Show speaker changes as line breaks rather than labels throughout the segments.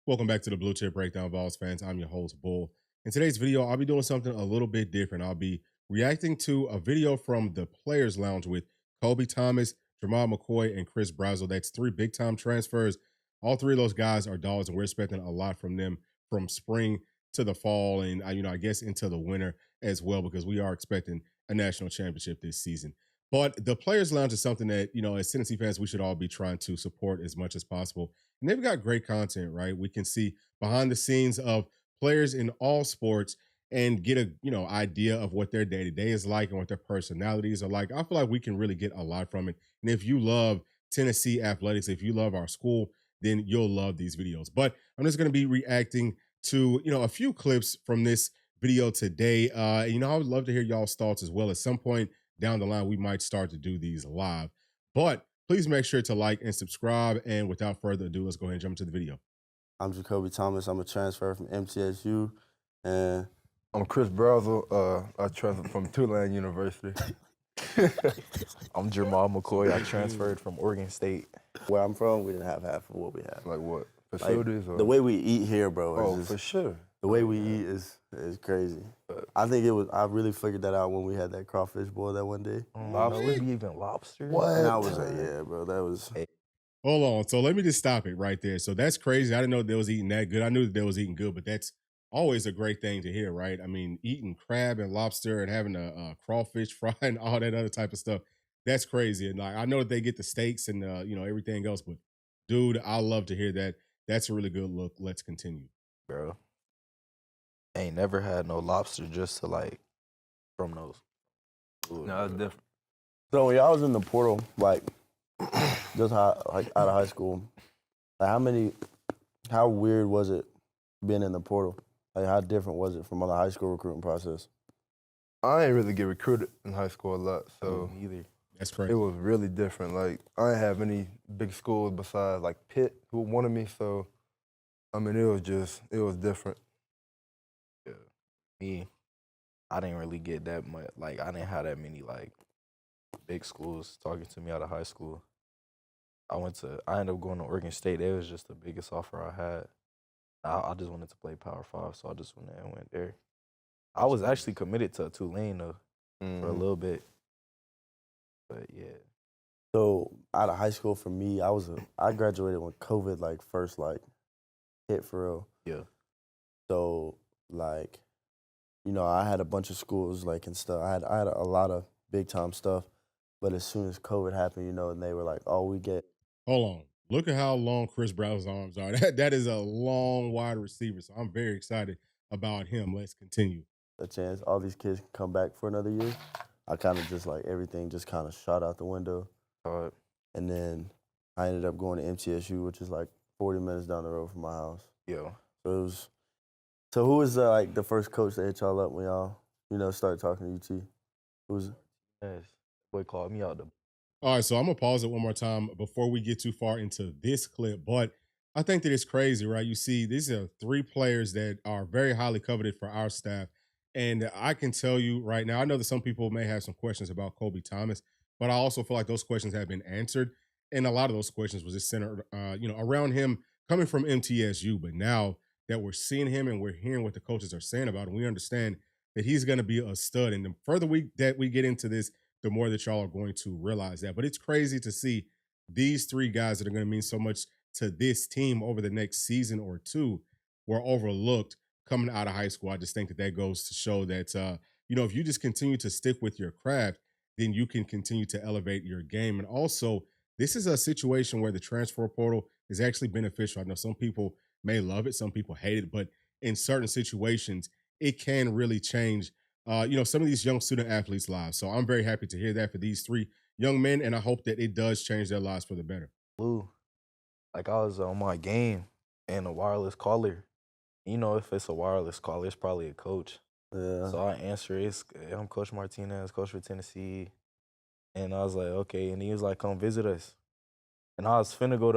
Welcome back to the Bluechip Breakdown, Vols fans. I'm your host, Bull. In today's video, I'll be doing something a little bit different. I'll be reacting to a video from the Players Lounge with Kobe Thomas, Jermod McCoy, and Chris Brazzell. That's three big-time transfers. All three of those guys are dogs, and we're expecting a lot from them from spring to the fall and, I guess into the winter as well, because we are expecting a national championship this season. But the Players Lounge is something that, as Tennessee fans, we should all be trying to support as much as possible. And they've got great content, right? We can see behind the scenes of players in all sports and get a, idea of what their day-to-day is like and what their personalities are like. I feel like we can really get a lot from it. And if you love Tennessee athletics, if you love our school, then you'll love these videos. But I'm just going to be reacting to, a few clips from this video today. I would love to hear y'all's thoughts as well. At some point down the line, we might start to do these live. But please make sure to like and subscribe. And without further ado, let's go ahead and jump into the video.
I'm Jakobe Thomas. I'm a transfer from MTSU. And
I'm Chris Brazzell. I transferred from Tulane University.
I'm Jermod McCoy. I transferred from Oregon State.
where I'm from, we didn't have half of what we have.
Like what? Facilities?
The way we eat here, bro.
Oh,
just,
for sure.
The way we eat is crazy. I think I really figured that out when we had that crawfish boil that one day.
Lobster? Was even lobster?
What? And I was like, yeah, bro, that was...
Hold on. So let me just stop it right there. So that's crazy. I didn't know they was eating that good. I knew that they was eating good, but that's always a great thing to hear, right? I mean, eating crab and lobster and having a crawfish fry and all that other type of stuff. That's crazy. And like, I know that they get the steaks and, everything else, but dude, I love to hear that. That's a really good look. Let's continue.
Bro, ain't never had no lobster just to like, from those.
No, that's different.
So when y'all was in the portal, like, just out of high school, like how weird was it being in the portal? Like, how different was it from other high school recruiting process?
I ain't really get recruited in high school a lot, so
Either.
That's crazy.
it was really different. Like, I didn't have any big schools besides, like, Pitt, who wanted me, so, I mean, it was different.
Yeah. Me, I didn't really get that much. Like, I didn't have that many, like, big schools talking to me out of high school. I ended up going to Oregon State. It was just the biggest offer I had. I just wanted to play Power 5, so I just went there. I was actually committed to Tulane, though, for a little bit. But, yeah.
So out of high school for me, I graduated when COVID first hit for real.
Yeah.
So I had a bunch of schools and stuff. I had a lot of big time stuff, but as soon as COVID happened, and they were like, "Oh, we get."
Hold on. Look at how long Chris Brown's arms are. That is a long wide receiver. So I'm very excited about him. Let's continue.
A chance all these kids can come back for another year. I kind of just everything just kind of shot out the window. And then I ended up going to MTSU, which is 40 minutes down the road from my house.
Yeah.
So who was the first coach that hit y'all up when y'all started talking to UT? Who was?
Yes. Boy called me out the.
All right, so I'm going to pause it one more time before we get too far into this clip. But I think that it's crazy, right? You see, these are three players that are very highly coveted for our staff. And I can tell you right now, I know that some people may have some questions about Kobe Thomas, but I also feel like those questions have been answered. And a lot of those questions was just centered, around him coming from MTSU. But now that we're seeing him and we're hearing what the coaches are saying about him, we understand that he's going to be a stud. And the further we get into this, the more that y'all are going to realize that. But it's crazy to see these three guys that are going to mean so much to this team over the next season or two were overlooked coming out of high school. I just think that goes to show that, if you just continue to stick with your craft, then you can continue to elevate your game. And also, this is a situation where the transfer portal is actually beneficial. I know some people may love it, some people hate it, but in certain situations, it can really change some of these young student athletes' lives. So I'm very happy to hear that for these three young men, and I hope that it does change their lives for the better.
Blue. I was on my game and a wireless caller. If it's a wireless caller, it's probably a coach.
Yeah.
So I answer, I'm Coach Martinez, coach for Tennessee. And I was like, okay. And he was like, come visit us. And I was finna go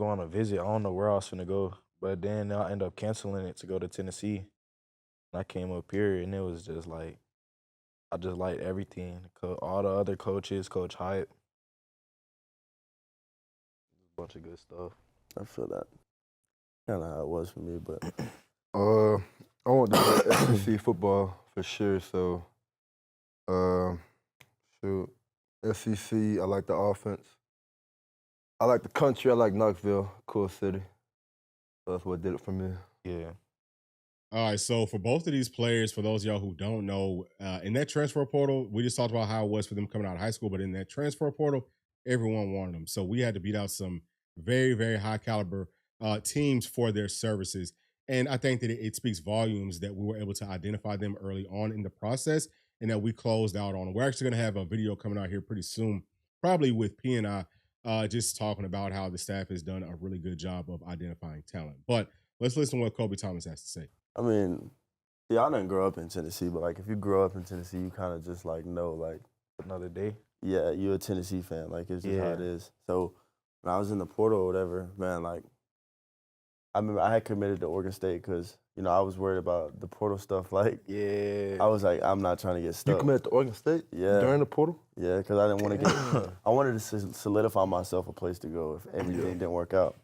on a visit. I don't know where I was finna go. But then I ended up canceling it to go to Tennessee. I came up here, and it was just I just liked everything. All the other coaches, Coach Hype. A bunch of good stuff.
I feel that. Kind of how it was for me, but
I want to play SEC football for sure. So, shoot, SEC. I like the offense. I like the country. I like Knoxville, cool city. So that's what did it for me.
Yeah.
All right, so for both of these players, for those of y'all who don't know, in that transfer portal, we just talked about how it was for them coming out of high school, but in that transfer portal, everyone wanted them. So we had to beat out some very, very high caliber teams for their services. And I think that it speaks volumes that we were able to identify them early on in the process and that we closed out on. We're actually going to have a video coming out here pretty soon, probably with P and I, just talking about how the staff has done a really good job of identifying talent. But let's listen to what Kobe Thomas has to say.
I mean, see, I didn't grow up in Tennessee, but like if you grow up in Tennessee, you kind of just like know like
Another day.
yeah, you're a Tennessee fan. Like it's just how it is. So when I was in the portal or whatever, man, like I remember I had committed to Oregon State because I was worried about the portal stuff. Like I was like, I'm not trying to get stuck.
You committed to Oregon State?
Yeah.
During the portal?
Yeah, because I didn't want to get. I wanted to solidify myself a place to go if everything didn't work out.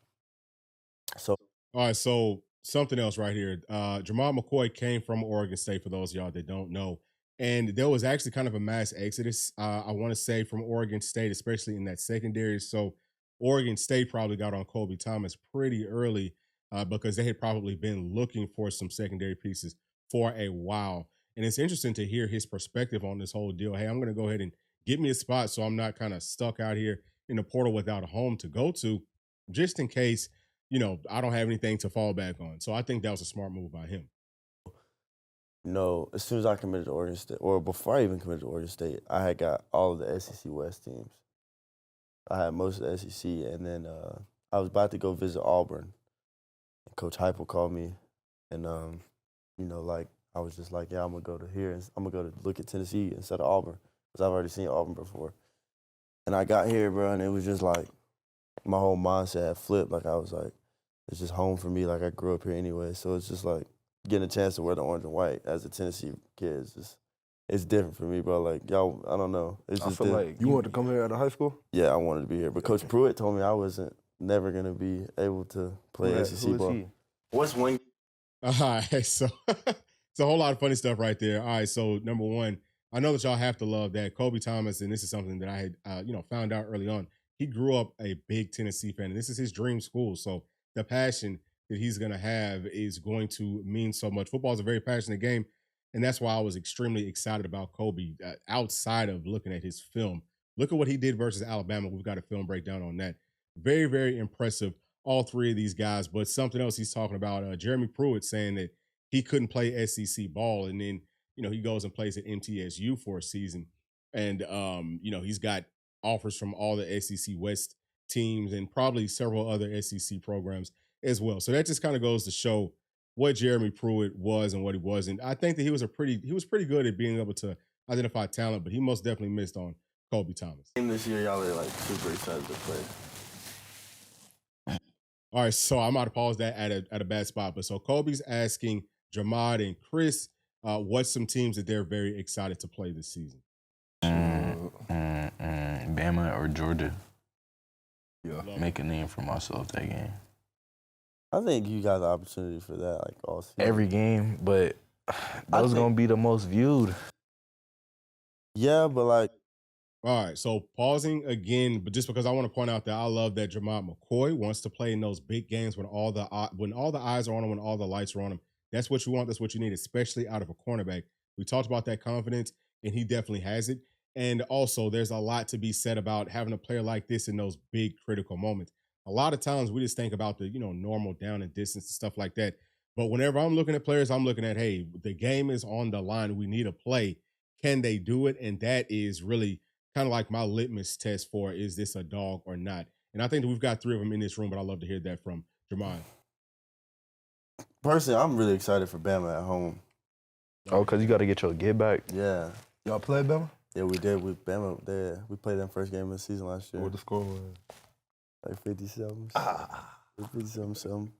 So.
All right, so something else right here. Jermod McCoy came from Oregon State, for those of y'all that don't know. And there was actually kind of a mass exodus, I want to say, from Oregon State, especially in that secondary. So Oregon State probably got on Kobe Thomas pretty early because they had probably been looking for some secondary pieces for a while. And it's interesting to hear his perspective on this whole deal. Hey, I'm going to go ahead and get me a spot so I'm not kind of stuck out here in the portal without a home to go to, just in case I don't have anything to fall back on. So I think that was a smart move by him.
As soon as I committed to Oregon State, or before I even committed to Oregon State, I had got all of the SEC West teams. I had most of the SEC, and then I was about to go visit Auburn. And Coach Heupel called me, and I was just like, yeah, I'm gonna go to here, and I'm gonna go to look at Tennessee instead of Auburn, because I've already seen Auburn before. And I got here, bro, and it was just like my whole mindset had flipped. Like I was like, it's just home for me. Like I grew up here anyway, so it's just like getting a chance to wear the orange and white as a Tennessee kid is just, it's different for me, bro. Like y'all, I don't know. It's just
I feel like you wanted to come here out of high school?
Yeah, I wanted to be here, but Coach Pruitt told me I wasn't never gonna be able to play SEC ball. What's one?
All right, so it's a whole lot of funny stuff right there. All right, so number one, I know that y'all have to love that Kobe Thomas, and this is something that I had found out early on. He grew up a big Tennessee fan, and this is his dream school. So the passion that he's going to have is going to mean so much. Football is a very passionate game, and that's why I was extremely excited about Kobe outside of looking at his film. Look at what he did versus Alabama. We've got a film breakdown on that. Very, very impressive, all three of these guys. But something else he's talking about, Jeremy Pruitt saying that he couldn't play SEC ball, and then he goes and plays at MTSU for a season, and he's got offers from all the SEC West teams and probably several other SEC programs as well. So that just kind of goes to show what Jeremy Pruitt was and what he wasn't. I think that he was pretty good at being able to identify talent, but he most definitely missed on Kobe Thomas.
This year, y'all are like super excited to play.
All right, so I might have paused that at a bad spot, but so Kobe's asking Jermod and Chris what's some teams that they're very excited to play this season.
Bama or Georgia.
Yeah.
Make a name for myself that game.
I think you got the opportunity for that, like all season.
Every game, but those gonna be the most viewed.
Yeah, but like.
All right, so pausing again, but just because I want to point out that I love that Jermod McCoy wants to play in those big games when all the eyes are on him, when all the lights are on him. That's what you want. That's what you need, especially out of a cornerback. We talked about that confidence, and he definitely has it. And also, there's a lot to be said about having a player like this in those big critical moments. A lot of times we just think about the, normal down and distance and stuff like that. But whenever I'm looking at players, I'm looking at, hey, the game is on the line. We need a play. Can they do it? And that is really kind of like my litmus test for, is this a dog or not? And I think that we've got three of them in this room, but I'd love to hear that from Jermod.
Personally, I'm really excited for Bama at home.
Oh, because you got to get your get back?
Yeah.
Y'all played Bama?
Yeah, we did with Bama. There, we played them first game of the season last year.
What the score was?
Like 50-something. 50-something.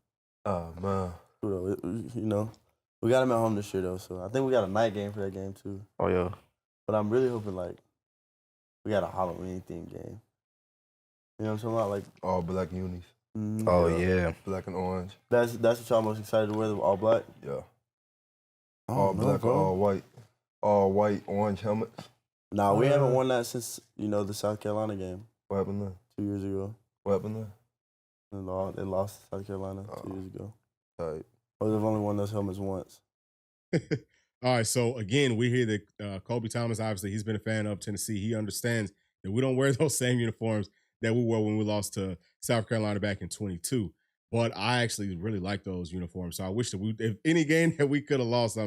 Oh, man.
We got them at home this year, though, so I think we got a night game for that game, too.
Oh, yeah.
But I'm really hoping, we got a Halloween-themed game. You know what I'm talking about?
All black unis.
Oh yeah.
Black and orange.
That's what y'all most excited to wear, the all black?
Yeah.
I
All
don't know,
black or
bro.
all white. All white, orange helmets.
Nah, we haven't won that since, the South Carolina game
What happened there?
2 years ago.
What happened there?
They lost to South Carolina 2 years ago.
Tight.
But they've only won those helmets once.
All right, so again, we hear that Kobe Thomas, obviously, he's been a fan of Tennessee. He understands that we don't wear those same uniforms that we wore when we lost to South Carolina back in 22. But I actually really like those uniforms. So I wish that if any game that we could have lost,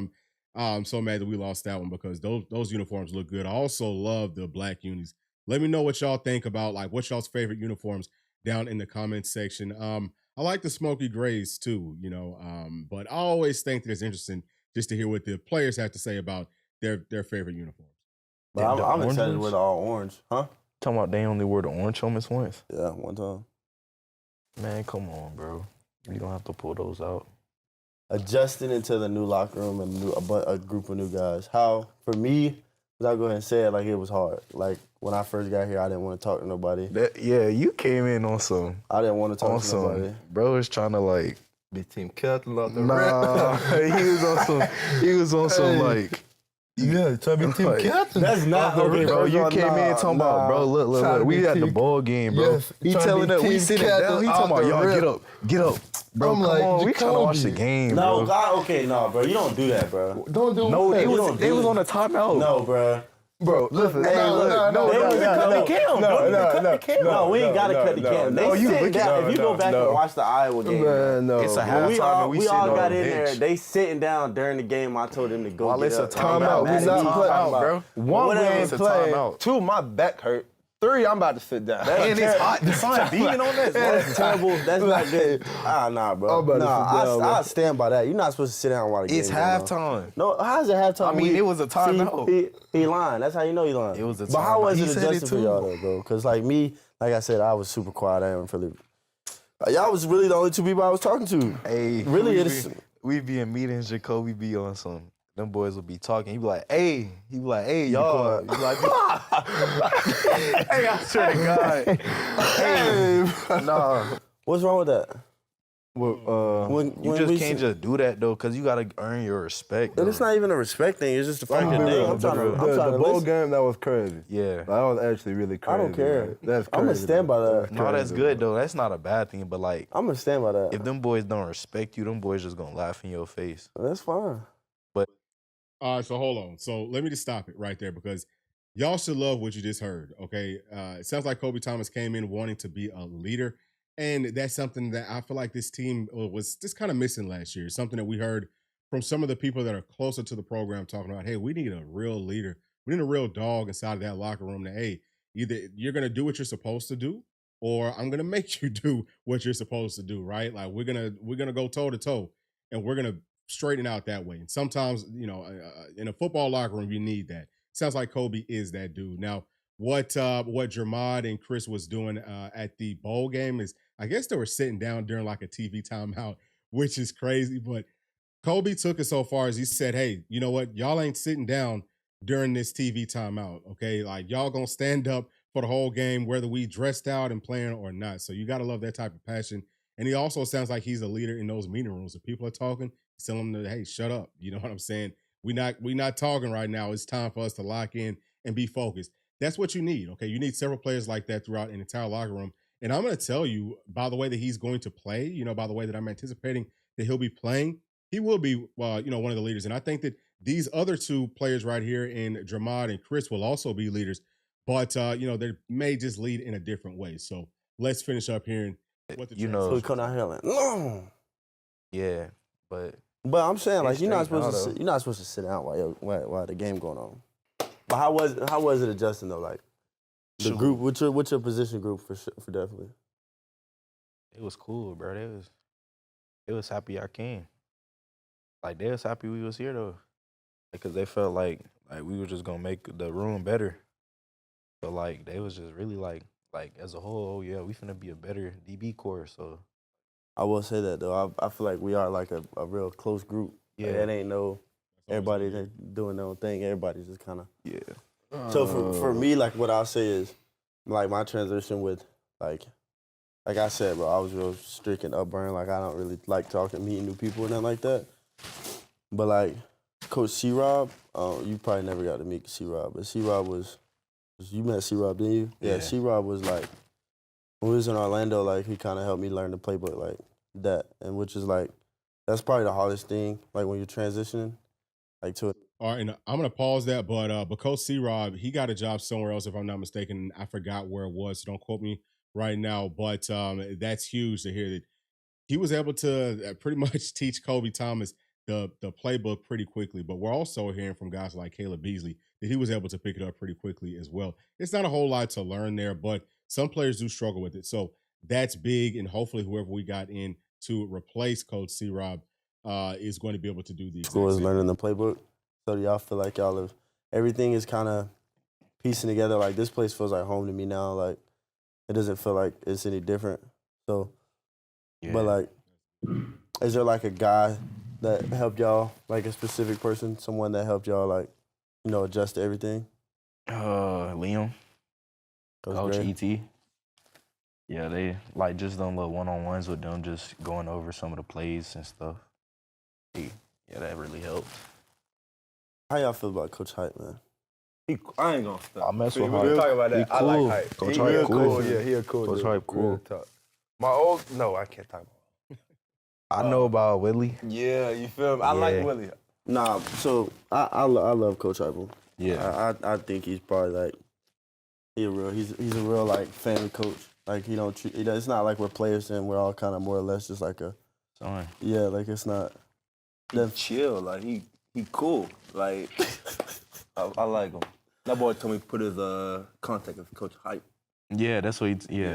I'm so mad that we lost that one because those uniforms look good. I also love the black unis. Let me know what y'all think about, like, what's y'all's favorite uniforms down in the comments section. I like the smoky grays too, but I always think that it's interesting just to hear what the players have to say about their favorite uniforms.
But I'm
orange
excited
ones?
with all orange. Huh?
Talking about they only wore the orange helmets once.
Yeah, one time.
Man, come on, bro. You don't have to pull those out.
Adjusting into the new locker room and a group of new guys. How, for me, I'll go ahead and say it, like, it was hard. Like, when I first got here, I didn't want to talk to nobody.
Yeah, you came in on some.
I didn't want to talk to nobody.
Bro is trying to like.
Be team captain out there.
Nah, he was on some like.
Yeah, try to be team
Like,
captain.
That's not okay,
Bro, you came in talking about, bro, look, we at the ball game, bro.
Yes,
He
trying to
telling
be
us, we
team
sitting
captain
down, he talking
out
about,
the
y'all,
rip.
get up. Bro,
I'm
come
like,
on, we trying to watch the
Jakobe.
game,
No,
bro.
God, okay, no, bro. You don't do that, bro.
Don't do
No,
that.
they
don't
was
do
on
it.
a timeout.
No, bro.
Bro, listen.
Hey, look,
no,
they was
no,
cut
no,
the cam.
no,
Don't even
no,
cut
no,
the cam. No, we ain't gotta cut the cam.
no,
They
you
sit
looking-
down.
no,
If you go
no,
back
no.
and watch the Iowa game,
Man, no.
It's a
bro.
halftime and we
we
sitting
all
on
got
the
in there.
bench.
They sitting down during the game. I told them to go
While
get
it's a
up.
timeout,
We
Mad at
not
me.
playing,
bro.
One, we
Whatever.
ain't
It's a
playing.
timeout.
2, my back hurt. 3, I'm about to sit down.
And it's hot. The sun beating on this.
That's terrible. That's not good. Nah, bro.
I'm about to sit down, bro.
I stand by that. You're not supposed to sit down while the
It's
game going on.
halftime.
No, how's it halftime?
I mean, it was a timeout.
He lying. That's how you know he lying.
It was a
But how
timeout.
was
He
it
said it
adjusting for
too.
y'all though, bro? Because like me, like I said, I was super quiet. I didn't really. Y'all was really the only 2 people I was talking to.
Hey,
Really,
we be in meetings, Jakobe be on some. Them boys will be talking. He be like, hey. He be like, hey, y'all. He be like, hey, I swear to God. Hey, nah.
What's wrong with that?
Well,
You just can't just do that, though, because you got to earn your respect.
And it's not even a respect thing. It's just the fact that
the
dang, I'm trying to
bowl
listen.
game, that was crazy.
Yeah.
That was actually really crazy.
I don't care.
man. That's crazy.
I'm gonna stand by that.
No, that's good, though. That's not a bad thing, but, like,
I'm gonna stand by that.
if them boys don't respect you, them boys just going to laugh in your face.
That's fine.
All right, so hold on. So let me just stop it right there because y'all should love what you just heard, okay? It sounds like Kobe Thomas came in wanting to be a leader, and that's something that I feel like this team was just kind of missing last year. Something that we heard from some of the people that are closer to the program talking about, hey, we need a real leader. We need a real dog inside of that locker room that, hey, either you're going to do what you're supposed to do or I'm going to make you do what you're supposed to do, right? Like we're going to go toe to toe and we're going to straighten out that way. And sometimes, in a football locker room, you need that. Sounds like Kobe is that dude. Now, what Jermod and Chris was doing at the bowl game is, I guess they were sitting down during like a TV timeout, which is crazy. But Kobe took it so far as he said, hey, you know what? Y'all ain't sitting down during this TV timeout, okay? Like y'all gonna stand up for the whole game, whether we dressed out and playing or not. So you got to love that type of passion. And he also sounds like he's a leader in those meeting rooms. If people are talking, tell them to, hey, shut up. You know what I'm saying? We not talking right now. It's time for us to lock in and be focused. That's what you need, okay? You need several players like that throughout an entire locker room. And I'm going to tell you, by the way that he's going to play, by the way that I'm anticipating that he'll be playing, he will be, one of the leaders. And I think that these other 2 players right here in Jermod and Chris will also be leaders. But, they may just lead in a different way. So let's finish up hearing what the
So we come out here like, no.
Yeah, but
I'm saying like
It's
you're not
straight
supposed to
now,
sit, you're not supposed to sit down while the game going on. But how was it adjusting though? Like the
Shoot.
group, what's your position group for definitely?
it was cool, bro. They was happy I came. Like, they was happy we was here, though. Because they felt like we were just going to make the room better. But, like, they was just really, like as a whole, oh, yeah, we finna be a better DB core, so.
I will say that though. I feel like we are like a real close group.
Yeah.
Like, it ain't no everybody that doing their own thing. Everybody's just kind of.
Yeah.
So for me, like what I'll say is, like my transition with like like I said, bro, I was real strict and upburned. Like I don't really like meeting new people and nothing like that. But like Coach C-Rob, you probably never got to meet C-Rob, but C-Rob was you met C-Rob, didn't you? Yeah, C-Rob was like, when we was in Orlando, like he kind of helped me learn the playbook like that, and which is like, that's probably the hardest thing, like when you're transitioning, like to it.
All right, and I'm gonna pause that, but Coach C-Rob, he got a job somewhere else, if I'm not mistaken. I forgot where it was, so don't quote me right now. But that's huge to hear that he was able to pretty much teach Kobe Thomas the playbook pretty quickly. But we're also hearing from guys like Caleb Beasley that he was able to pick it up pretty quickly as well. It's not a whole lot to learn there, but some players do struggle with it. So that's big, and hopefully whoever we got in to replace Coach C-Rob is going to be able to do the exact
School is
same.
learning the playbook. So do y'all feel like everything is kind of piecing together? Like this place feels like home to me now. Like it doesn't feel like it's any different. So, but like, is there like a guy that helped y'all, like a specific person, someone that helped y'all like, adjust to everything?
Liam, Coach ET. Yeah, they like just done little one-on-ones with them, just going over some of the plays and stuff. Yeah, that really helped.
How y'all feel about Coach Hype, man?
I ain't gonna stop.
I mess with
We
Hype.
talk about that.
He
I
cool.
like Hype.
Coach
He
Hype
real
cool.
Yeah, he a cool
Coach
dude.
Hype cool.
Real talk. No, I can't talk about.
I know about Willie.
Yeah, you feel me? I like Willie.
Nah, so I love Coach Hype.
Yeah.
I think he's probably like he's a real like family coach. Like he don't treat, it's not like we're players and we're all kind of more or less just like a
Son.
yeah, like it's not.
He chill, like he cool. Like I like him. That boy told me to put his contact with Coach Hype.
Yeah, that's what he.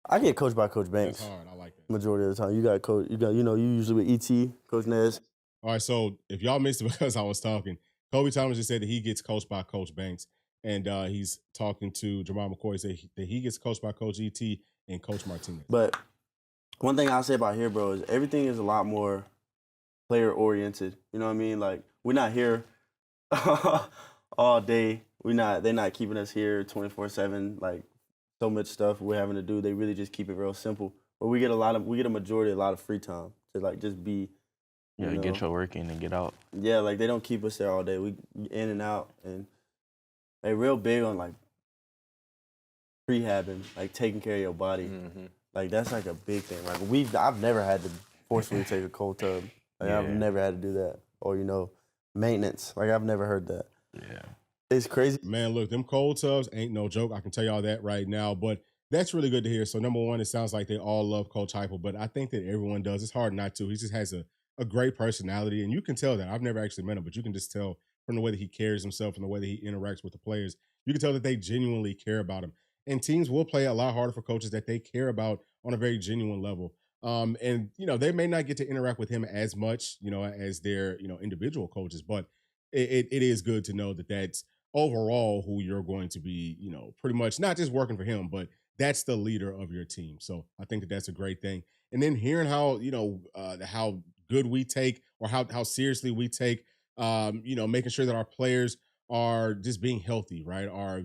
I get coached by Coach Banks.
That's hard. I like that.
Majority of the time, you got coach. You usually with ET, Coach Nez.
All right, so if y'all missed it because I was talking, Kobe Thomas just said that he gets coached by Coach Banks, and he's talking to Jermod McCoy, said that he gets coached by Coach ET and Coach Martinez.
But one thing I'll say about here, bro, is everything is a lot more player oriented. You know what I mean? Like we're not here all day. They're not keeping us here 24/7. Like so much stuff we're having to do. They really just keep it real simple. But we get a lot of free time to like just be.
Get your work in and get out.
Yeah, like they don't keep us there all day. We in and out, and they real big on like prehabbing, like taking care of your body.
Mm-hmm.
Like that's like a big thing. Like I've never had to forcefully take a cold tub. Like I've never had to do that. Or maintenance. Like I've never heard that.
Yeah.
It's crazy.
Man, look, them cold tubs ain't no joke. I can tell y'all that right now. But that's really good to hear. So number one, it sounds like they all love Coach Heupel, but I think that everyone does. It's hard not to. He just has a great personality, and you can tell that. I've never actually met him, but you can just tell from the way that he carries himself and the way that he interacts with the players. You can tell that they genuinely care about him. And teams will play a lot harder for coaches that they care about on a very genuine level. And they may not get to interact with him as much, as their individual coaches, but it is good to know that that's overall who you're going to be, pretty much not just working for him, but that's the leader of your team. So I think that that's a great thing. And then hearing how how good we take, or how seriously we take, making sure that our players are just being healthy, right? Are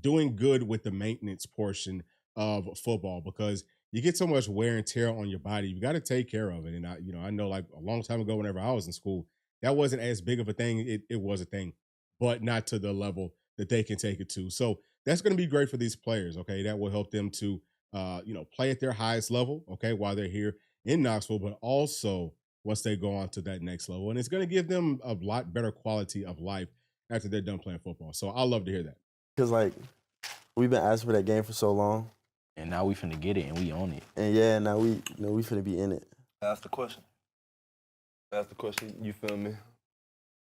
doing good with the maintenance portion of football, because you get so much wear and tear on your body. You got to take care of it. And I know like a long time ago, whenever I was in school, that wasn't as big of a thing. It was a thing, but not to the level that they can take it to. So that's going to be great for these players. Okay. That will help them to, play at their highest level. Okay. While they're here in Knoxville, but also once they go on to that next level. And it's going to give them a lot better quality of life after they're done playing football. So I love to hear that.
Because like we've been asking for that game for so long.
And now we finna get it, and we own it.
And now we finna be in it.
Ask the question. You feel me?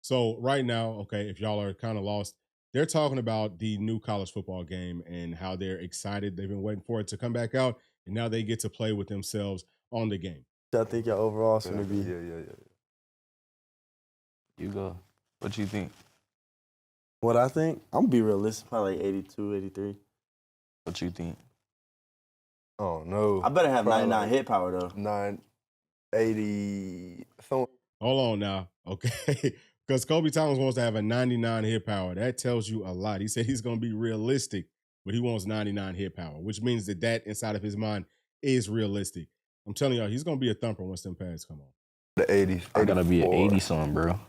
So right now, okay, if y'all are kind of lost, they're talking about the new college football game and how they're excited. They've been waiting for it to come back out, and now they get to play with themselves on the game.
I think y'all overall is gonna be.
Yeah.
You go. What you think?
What I think? I'm gonna be realistic, probably like 82, 83.
What you think?
Oh no.
I better have
Probably
99 hit power though.
980.
Hold on now, okay? Because Kobe Thomas wants to have a 99 hit power. That tells you a lot. He said he's going to be realistic but he wants 99 hit power, which means that inside of his mind is realistic. I'm telling y'all, he's going to be a thumper once them pads come on.
The 80s.
I gotta be an
84.
80 something, bro.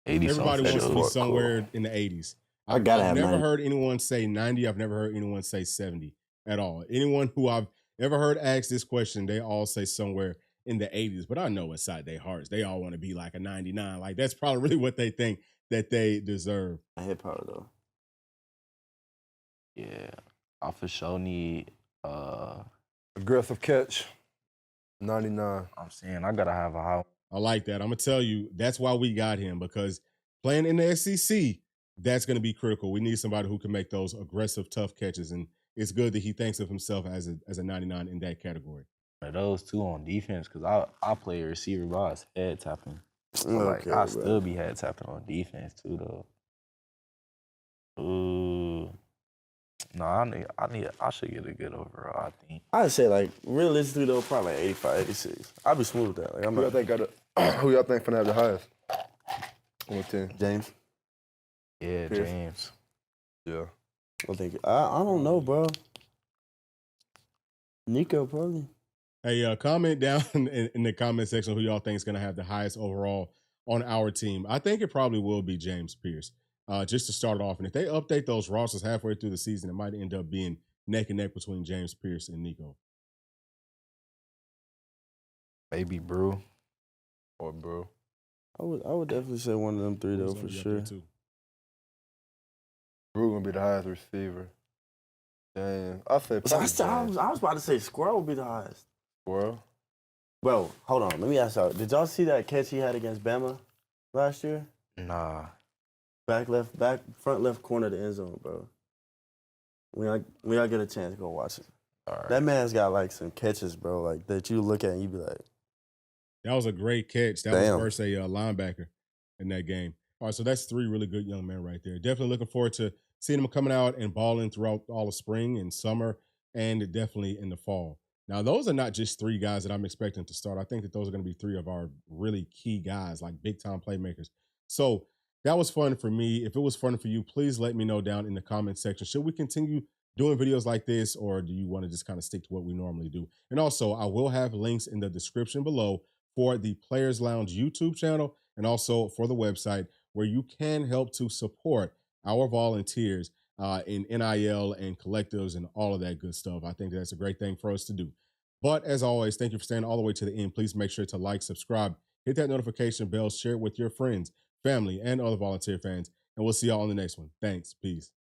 80
Everybody
something
wants to be
for sure.
somewhere in the 80s.
I gotta
I've
have
never
90.
heard anyone say 90. I've never heard anyone say 70 at all. Anyone who I've ever heard ask this question, they all say somewhere in the 80s. But I know inside their hearts, they all want to be like a 99. Like that's probably really what they think that they deserve.
I hit power though.
Yeah, I for sure need.
Aggressive catch. 99.
I'm saying I gotta have a high.
I like that. I'm gonna tell you that's why we got him, because playing in the SEC, that's gonna be critical. We need somebody who can make those aggressive, tough catches, and it's good that he thinks of himself as a 99 in that category.
Those two on defense, because I play a receiver, but I was head tapping. So, like,
Okay,
I
bro.
still be head tapping on defense too, though. Ooh. No, I should get a good overall, I think.
I'd say like realistically though, probably like 85, 86. I'd be smooth with that. Like I'm
Who y'all
not
think who y'all think finna have the highest on the team?
James.
Yeah,
Pierce.
James.
Yeah.
I don't know, bro. Nico probably.
Hey, comment down in the comment section who y'all think is going to have the highest overall on our team. I think it probably will be James Pierce, just to start off. And if they update those rosters halfway through the season, it might end up being neck and neck between James Pierce and Nico.
Maybe Brew.
Or bro.
I would definitely say one of them three though, for sure.
Brew gonna be the highest receiver. Damn. I say
I
probably
was about to say Squirrel would be the highest.
Squirrel.
Bro, hold on. Let me ask y'all. Did y'all see that catch he had against Bama last year?
Nah.
Front left corner of the end zone, bro. When y'all get a chance, go watch it.
All right.
That man's got like some catches, bro, like that you look at and you be like,
That was a great catch. That
Damn.
was versus a linebacker in that game. All right, so that's three really good young men right there. Definitely looking forward to seeing them coming out and balling throughout all of spring and summer, and definitely in the fall. Now, those are not just three guys that I'm expecting to start. I think that those are going to be three of our really key guys, like big-time playmakers. So that was fun for me. If it was fun for you, please let me know down in the comment section. Should we continue doing videos like this, or do you want to just kind of stick to what we normally do? And also, I will have links in the description below for the Players Lounge YouTube channel and also for the website where you can help to support our volunteers in NIL and collectives and all of that good stuff. I think that's a great thing for us to do. But as always, thank you for staying all the way to the end. Please make sure to like, subscribe, hit that notification bell, share it with your friends, family, and other volunteer fans. And we'll see y'all on the next one. Thanks. Peace.